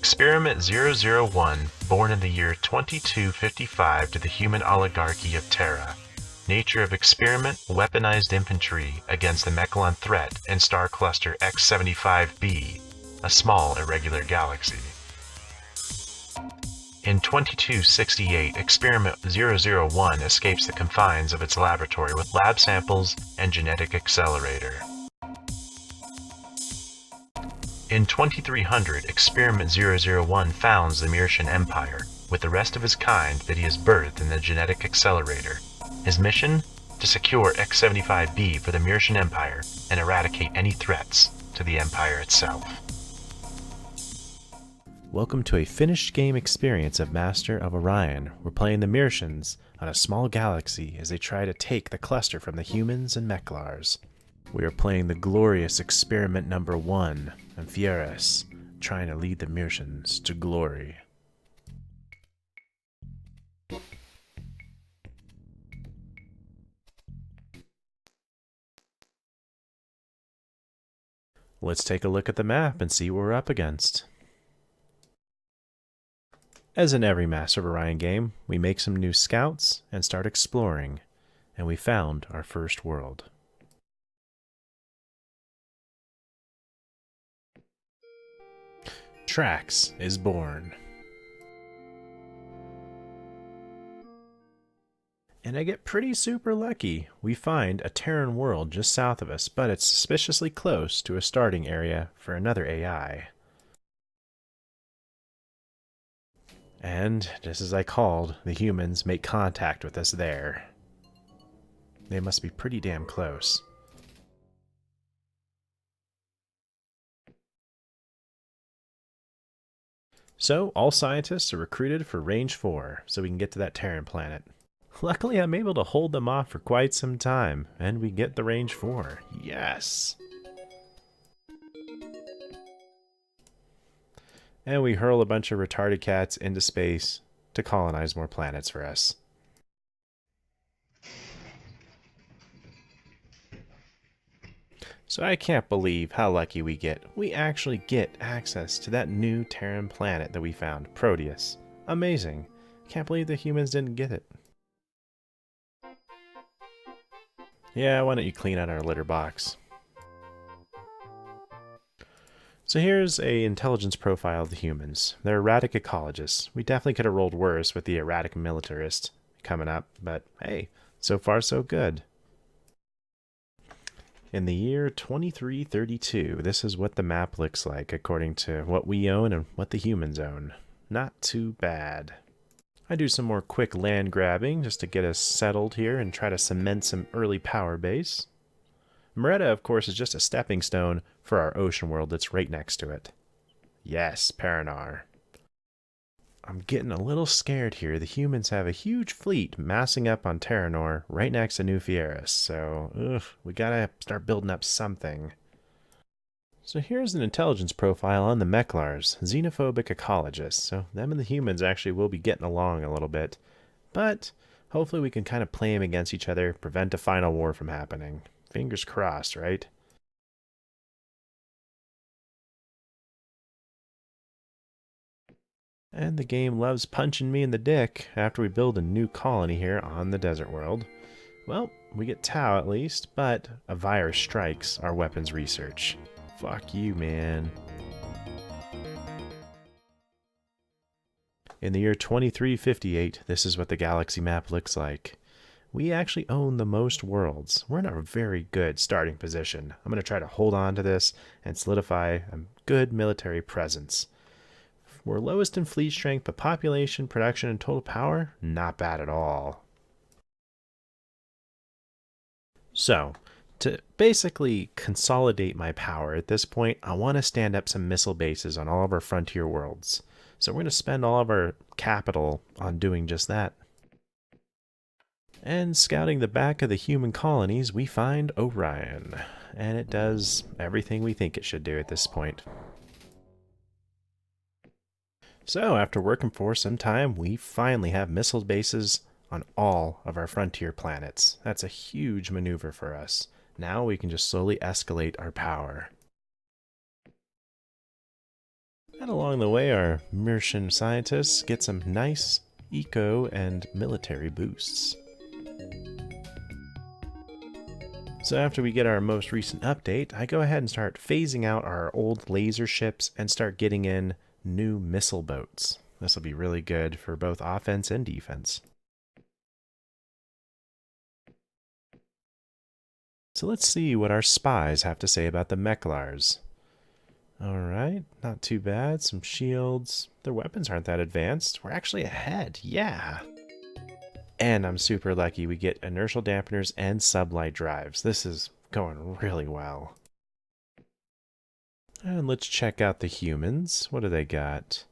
Experiment 001, born in the year 2255 to the human oligarchy of Terra. Nature of experiment, weaponized infantry against the Mechalon threat in star cluster X75b, a small irregular galaxy. In 2268, Experiment 001 escapes the confines of its laboratory with lab samples and genetic accelerator. In 2300, Experiment 001 founds the Mrrshan Empire, with the rest of his kind that he has birthed in the genetic accelerator. His mission? To secure X75b for the Mrrshan Empire and eradicate any threats to the Empire itself. Welcome to a finished game experience of Master of Orion. We're playing the Mrrshans on a small galaxy as they try to take the cluster from the humans and Mechlars. We are playing the glorious Experiment number 1, and Fieras, trying to lead the Mrrshans to glory. Let's take a look at the map and see what we're up against. As in every Master of Orion game, we make some new scouts and start exploring, and we found our first world. Trax is born. And I get pretty super lucky. We find a Terran world just south of us, but it's suspiciously close to a starting area for another AI. And, just as I called, the humans make contact with us there. They must be pretty damn close. So, all scientists are recruited for Range 4, so we can get to that Terran planet. Luckily, I'm able to hold them off for quite some time, and we get the Range 4. Yes! And we hurl a bunch of retarded cats into space to colonize more planets for us. So I can't believe how lucky we get. We actually get access to that new Terran planet that we found, Proteus. Amazing. Can't believe the humans didn't get it. Yeah, why don't you clean out our litter box? So here's an intelligence profile of the humans. They're erratic ecologists. We definitely could have rolled worse with the erratic militarist coming up, but hey, so far so good. In the year 2332, this is what the map looks like according to what we own and what the humans own. Not too bad. I do some more quick land grabbing just to get us settled here and try to cement some early power base. Mrrshan, of course, is just a stepping stone for our ocean world that's right next to it. Yes, Paranar. I'm getting a little scared here. The humans have a huge fleet massing up on Terranor right next to New Fieras, so we gotta start building up something. So here's an intelligence profile on the Mechlars, xenophobic ecologists, so them and the humans actually will be getting along a little bit, but hopefully we can kind of play them against each other, prevent a final war from happening. Fingers crossed, right? And the game loves punching me in the dick after we build a new colony here on the desert world. Well, we get Tau at least, but a virus strikes our weapons research. Fuck you, man. In the year 2358, this is what the galaxy map looks like. We actually own the most worlds. We're in a very good starting position. I'm going to try to hold on to this and solidify a good military presence. We're lowest in fleet strength, but population, production, and total power, not bad at all. So, to basically consolidate my power at this point, I want to stand up some missile bases on all of our frontier worlds. So we're going to spend all of our capital on doing just that. And scouting the back of the human colonies, we find Orion. And it does everything we think it should do at this point. So, after working for some time, we finally have missile bases on all of our frontier planets. That's a huge maneuver for us. Now we can just slowly escalate our power. And along the way, our Mrrshan scientists get some nice eco and military boosts. So after we get our most recent update, I go ahead and start phasing out our old laser ships and start getting in new missile boats. This will be really good for both offense and defense. So let's see what our spies have to say about the Mechlars. Alright, not too bad. Some shields. Their weapons aren't that advanced. We're actually ahead, yeah! And I'm super lucky we get inertial dampeners and sublight drives. This is going really well. And let's check out the humans. What do they got?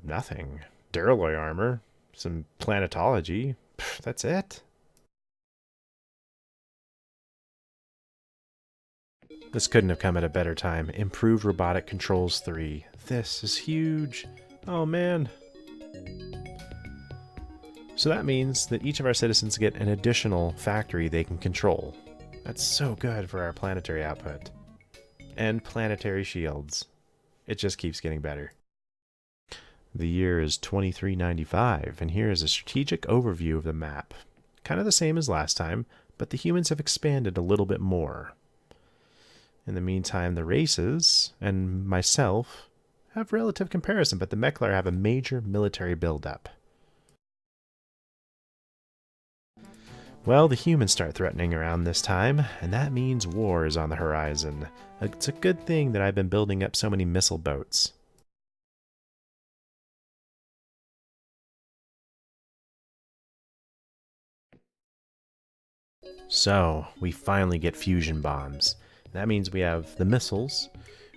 Nothing. Duralloy armor. Some planetology. Pff, that's it. This couldn't have come at a better time. Improved robotic controls 3. This is huge. Oh man. So that means that each of our citizens get an additional factory they can control. That's so good for our planetary output. And planetary shields. It just keeps getting better. The year is 2395, and here is a strategic overview of the map. Kind of the same as last time, but the humans have expanded a little bit more. In the meantime, the races, and myself, have relative comparison, but the Mechlar have a major military buildup. Well, the humans start threatening around this time, and that means war is on the horizon. It's a good thing that I've been building up so many missile boats. So, we finally get fusion bombs. That means we have the missiles,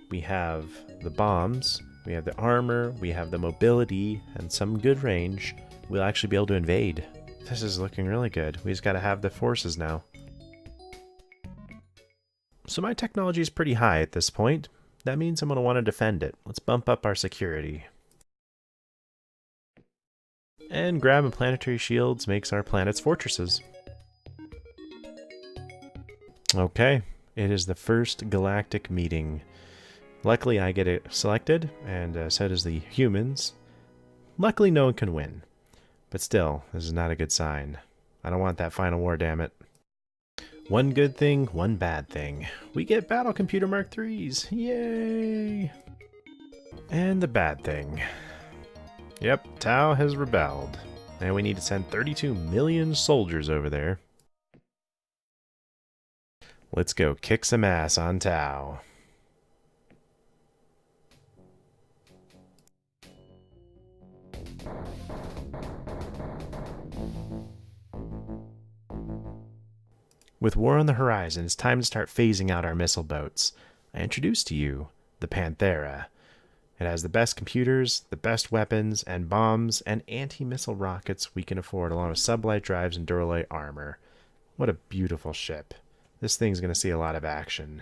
we have the bombs, we have the armor, we have the mobility, and some good range. We'll actually be able to invade. This is looking really good. We just gotta have the forces now. So my technology is pretty high at this point. That means I'm gonna want to defend it. Let's bump up our security. And grabbing planetary shields makes our planets fortresses. Okay. It is the first galactic meeting. Luckily, I get it selected, and so does the humans. Luckily, no one can win. But still, this is not a good sign. I don't want that final war, damn it. One good thing, one bad thing. We get battle computer Mark IIIs. Yay! And the bad thing. Yep, Tau has rebelled. And we need to send 32 million soldiers over there. Let's go kick some ass on Tau. With war on the horizon, it's time to start phasing out our missile boats. I introduce to you the Panthera. It has the best computers, the best weapons, and bombs, and anti-missile rockets we can afford, along with sublight drives and Duralloy armor. What a beautiful ship. This thing's going to see a lot of action.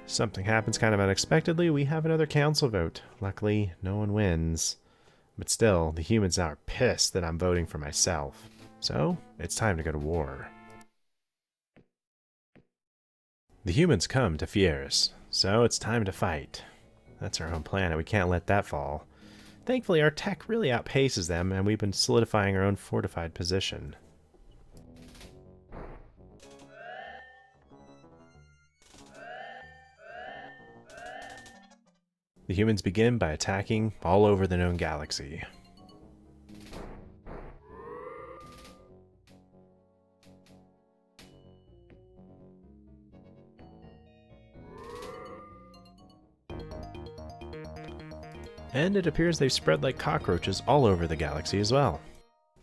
Something happens kind of unexpectedly. We have another council vote. Luckily, no one wins. But still, the humans now are pissed that I'm voting for myself. So, it's time to go to war. The humans come to Fieris, so it's time to fight. That's our home planet. We can't let that fall. Thankfully, our tech really outpaces them, and we've been solidifying our own fortified position. The humans begin by attacking all over the known galaxy. And it appears they've spread like cockroaches all over the galaxy as well.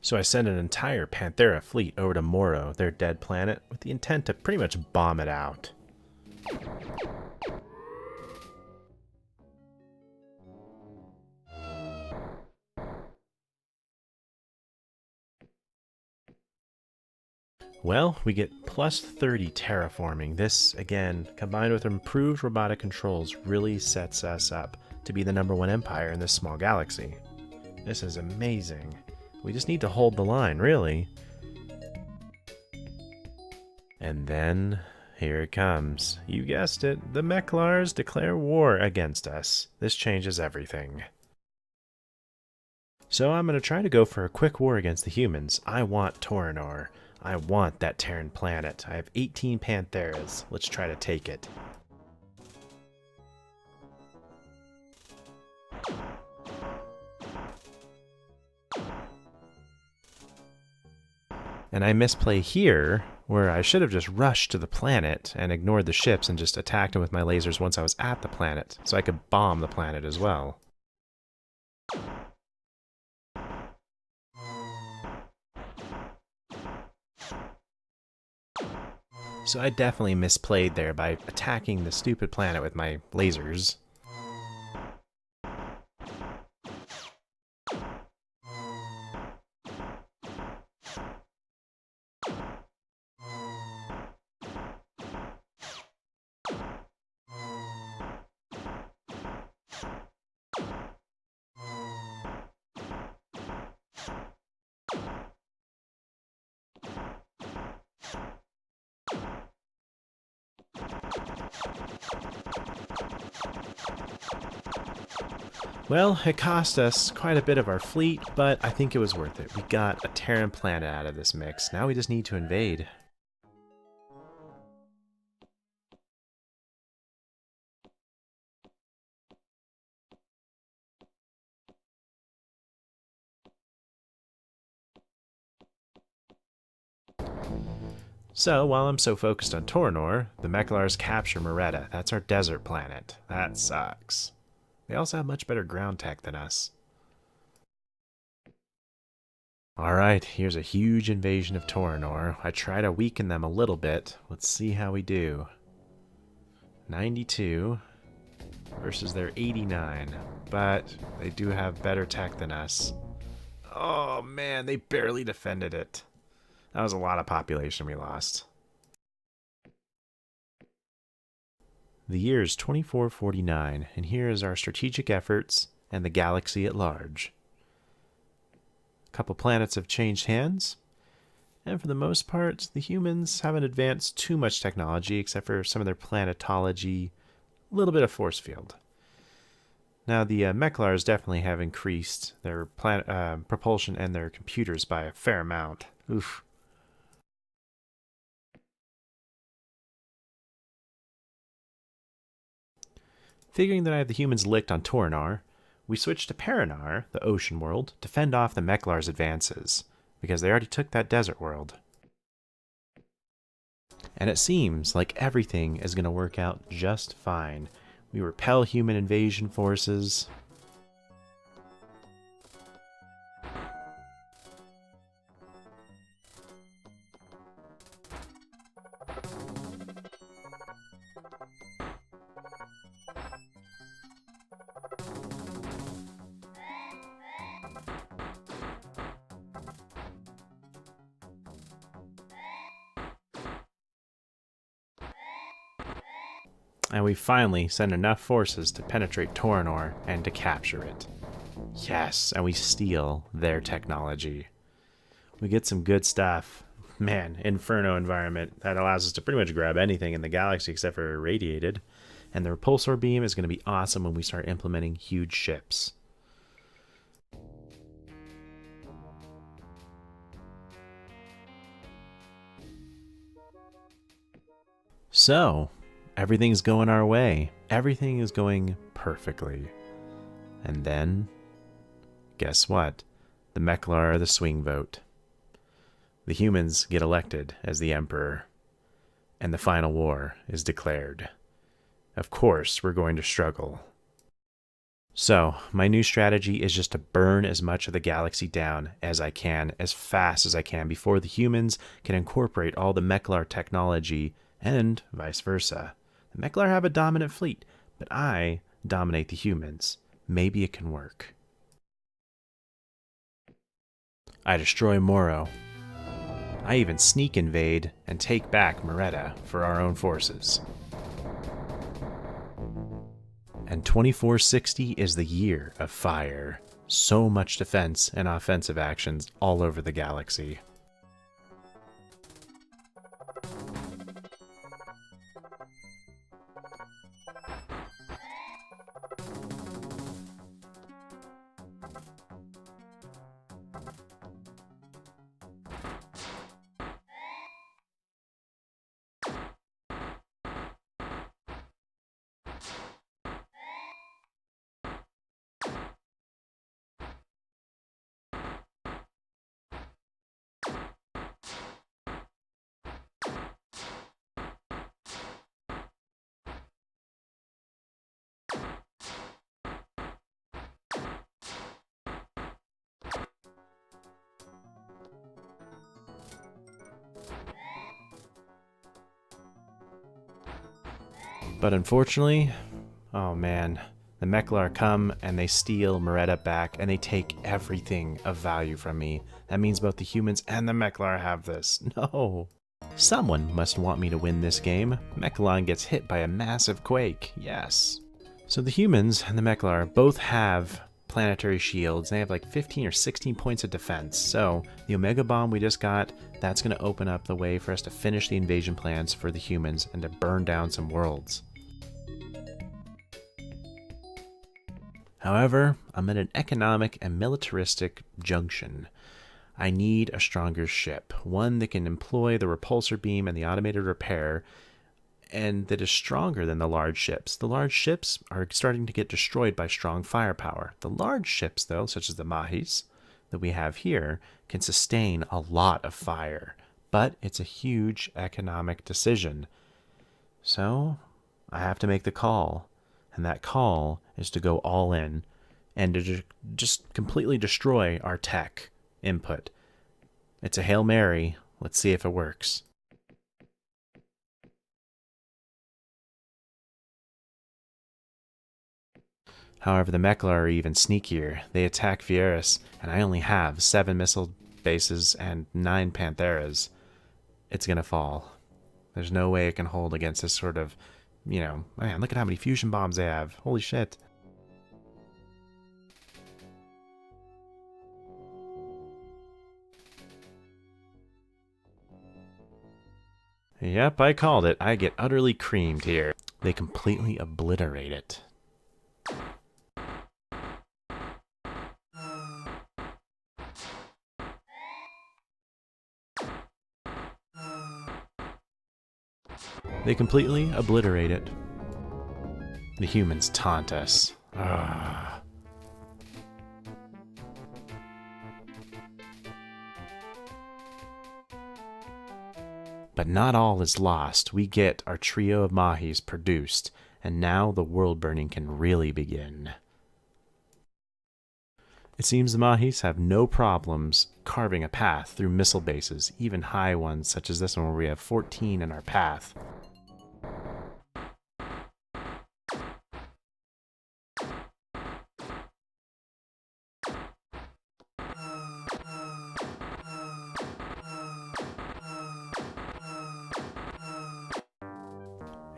So I send an entire Panthera fleet over to Moro, their dead planet, with the intent to pretty much bomb it out. Well, we get plus 30 terraforming. This, again, combined with improved robotic controls, really sets us up to be the #1 empire in this small galaxy. This is amazing. We just need to hold the line, really. And then, here it comes. You guessed it, the Mechlars declare war against us. This changes everything. So I'm going to try to go for a quick war against the humans. I want Torinor. I want that Terran planet. I have 18 Pantheras. Let's try to take it. And I misplay here, where I should have just rushed to the planet and ignored the ships and just attacked them with my lasers once I was at the planet, so I could bomb the planet as well. So I definitely misplayed there by attacking the stupid planet with my lasers. Well, it cost us quite a bit of our fleet, but I think it was worth it. We got a Terran planet out of this mix. Now we just need to invade. So, while I'm so focused on Torinor, the Mechlars capture Mrrshan. That's our desert planet. That sucks. They also have much better ground tech than us. Alright, here's a huge invasion of Torinor. I try to weaken them a little bit. Let's see how we do. 92 versus their 89. But they do have better tech than us. Oh man, they barely defended it. That was a lot of population we lost. The year is 2449, and here is our strategic efforts and the galaxy at large. A couple planets have changed hands, and for the most part, the humans haven't advanced too much technology except for some of their planetology, a little bit of force field. Now, the Mechlars definitely have increased their propulsion and their computers by a fair amount. Oof. Figuring that I have the humans licked on Torinor, we switch to Perinar, the ocean world, to fend off the Mechlars' advances, because they already took that desert world. And it seems like everything is going to work out just fine. We repel human invasion forces. And we finally send enough forces to penetrate Torinor and to capture it. Yes, and we steal their technology. We get some good stuff. Man, Inferno environment. That allows us to pretty much grab anything in the galaxy except for irradiated. And the repulsor beam is going to be awesome when we start implementing huge ships. So, everything's going our way. Everything is going perfectly. And then, guess what? The Mechlar are the swing vote. The humans get elected as the Emperor. And the final war is declared. Of course, we're going to struggle. So, my new strategy is just to burn as much of the galaxy down as I can, as fast as I can, before the humans can incorporate all the Mechlar technology, and vice versa. The Mechlar have a dominant fleet, but I dominate the humans. Maybe it can work. I destroy Moro. I even sneak invade and take back Mrrshan for our own forces. And 2460 is the year of fire. So much defense and offensive actions all over the galaxy. But unfortunately, oh man, the Meklar come and they steal Meretta back and they take everything of value from me. That means both the humans and the Meklar have this. No. Someone must want me to win this game. Mechalon gets hit by a massive quake. Yes. So the humans and the Meklar both have planetary shields. They have like 15 or 16 points of defense. So the Omega Bomb we just got, that's going to open up the way for us to finish the invasion plans for the humans and to burn down some worlds. However, I'm at an economic and militaristic junction. I need a stronger ship, one that can employ the repulsor beam and the automated repair, and that is stronger than the large ships. The large ships are starting to get destroyed by strong firepower. The large ships, though, such as the Maahes that we have here, can sustain a lot of fire, but it's a huge economic decision. So I have to make the call, and that call is to go all in and to just completely destroy our tech input. It's a Hail Mary. Let's see if it works. However, the Meklar are even sneakier. They attack Vieras, and I only have 7 missile bases and 9 Pantheras. It's gonna fall. There's no way it can hold against this sort of, man, look at how many fusion bombs they have. Holy shit. Yep, I called it. I get utterly creamed here. They completely obliterate it. They completely obliterate it. The humans taunt us. Ah. But not all is lost. We get our trio of Maahes produced, and now the world burning can really begin. It seems the Maahes have no problems carving a path through missile bases, even high ones such as this one where we have 14 in our path.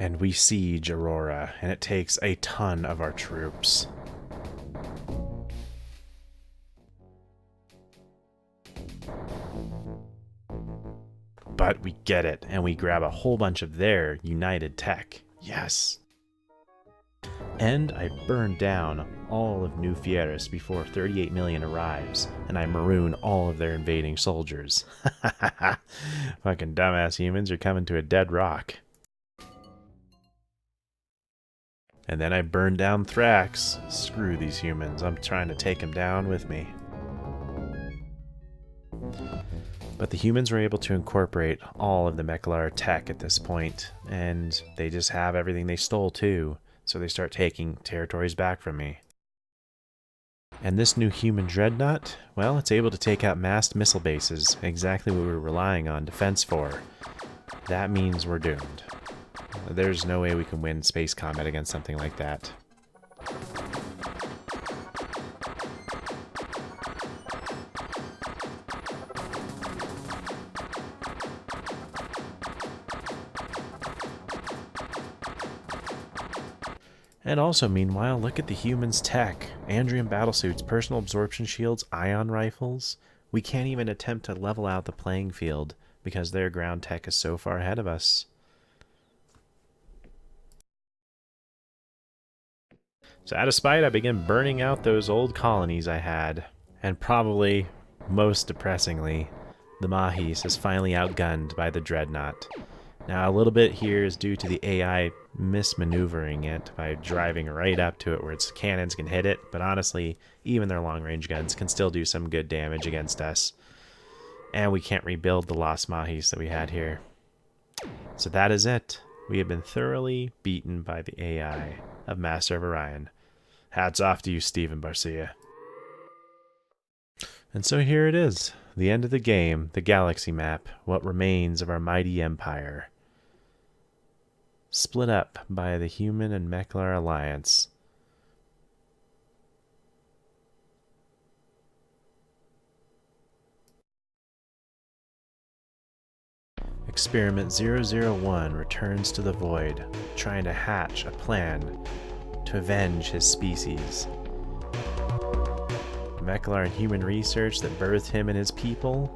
And we siege Aurora, and it takes a ton of our troops. But we get it, and we grab a whole bunch of their united tech. Yes! And I burn down all of New Fieras before 38 million arrives, and I maroon all of their invading soldiers. Fucking dumbass humans are coming to a dead rock. And then I burn down Thrax. Screw these humans, I'm trying to take them down with me. But the humans were able to incorporate all of the Meklar tech at this point, and they just have everything they stole too, so they start taking territories back from me. And this new human dreadnought, well, it's able to take out massed missile bases, exactly what we were relying on defense for. That means we're doomed. There's no way we can win space combat against something like that. And also, meanwhile, look at the humans' tech. Andrian battlesuits, personal absorption shields, ion rifles. We can't even attempt to level out the playing field because their ground tech is so far ahead of us. So out of spite, I begin burning out those old colonies I had. And probably, most depressingly, the Maahes is finally outgunned by the Dreadnought. Now, a little bit here is due to the AI mismaneuvering it by driving right up to it where its cannons can hit it, but honestly, even their long-range guns can still do some good damage against us. And we can't rebuild the lost Maahes that we had here. So that is it. We have been thoroughly beaten by the AI of Master of Orion. Hats off to you, Stephen Barcia. And so here it is, the end of the game, the galaxy map, what remains of our mighty empire. split up by the human and Meklar alliance. Experiment 001 returns to the void, trying to hatch a plan to avenge his species. The Meklar and human research that birthed him and his people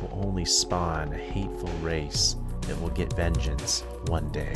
will only spawn a hateful race that will get vengeance one day.